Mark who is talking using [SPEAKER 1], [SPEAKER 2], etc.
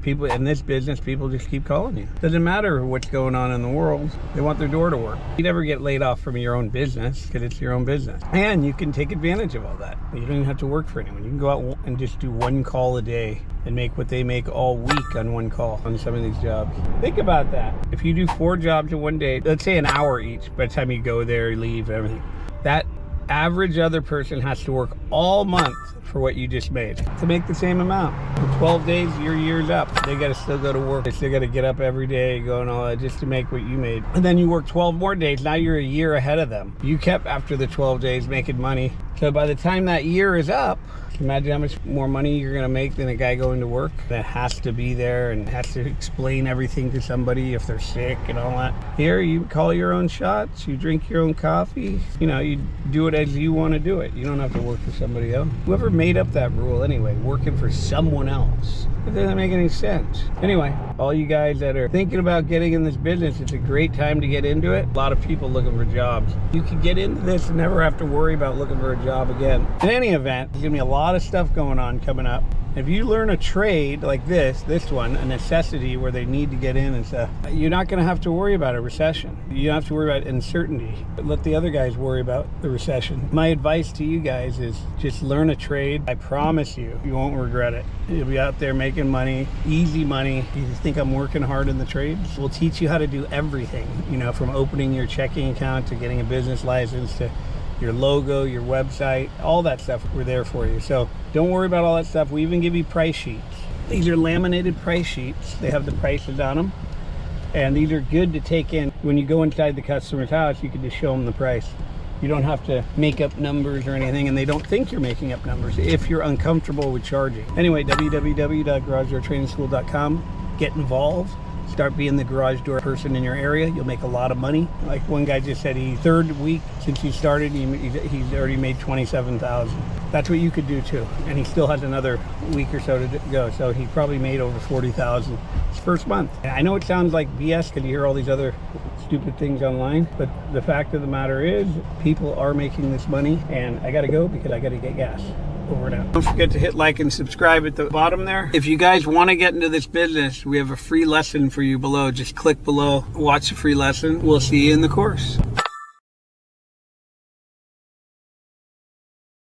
[SPEAKER 1] People in this business, people just keep calling you. Doesn't matter what's going on in the world. They want their door to work. You never get laid off from your own business because it's your own business. And you can take advantage of all that. You don't even have to work for anyone. You can go out and just do one call a day and make what they make all week on one call on some of these jobs. Think about that. If you do 4 jobs in one day, let's say an hour each, by the time you go there, leave, everything, that average other person has to work all month for what you just made to make the same amount. For 12 days, your year's up. They got to still go to work. They still got to get up every day, go and all that just to make what you made. And then you work 12 more days. Now you're a year ahead of them. You kept after the 12 days making money. So by the time that year is up, imagine how much more money you're going to make than a guy going to work that has to be there and has to explain everything to somebody if they're sick and all that. Here, you call your own shots, you drink your own coffee, you know, you do it as you want to do it. You don't have to work for somebody else. Whoever made up that rule anyway, working for someone else, it doesn't make any sense. Anyway, all you guys that are thinking about getting in this business, it's a great time to get into it. A lot of people looking for jobs. You can get into this and never have to worry about looking for a job again. In any event, there's gonna be a lot of stuff going on coming up. If you learn a trade like this one, a necessity where they need to get in and stuff, you're not going to have to worry about a recession. You don't have to worry about uncertainty. Let the other guys worry about the recession. My advice to you guys is just learn a trade. I promise you, you won't regret it. You'll be out there making money, easy money. You think I'm working hard in the trades? We'll teach you how to do everything, you know, from opening your checking account to getting a business license to your logo, your website, all that stuff, we're there for you. So don't worry about all that stuff. We even give you price sheets. These are laminated price sheets. They have the prices on them. And these are good to take in. When you go inside the customer's house, you can just show them the price. You don't have to make up numbers or anything, and they don't think you're making up numbers if you're uncomfortable with charging. Anyway, www.garagedoortrainingschool.com. Get involved. Start being the garage door person in your area. You'll make a lot of money. Like one guy just said, he third week since he started, he's already made $27,000. That's what you could do too. And he still has another week or so to go. So he probably made over $40,000 his first month. And I know it sounds like BS because you hear all these other stupid things online, but the fact of the matter is people are making this money, and I gotta go because I gotta get gas. Over and out. Don't forget to hit like and subscribe at the bottom there. If you guys want to get into this business, we have a free lesson for you below. Just click below, watch the free lesson. We'll see you in the course.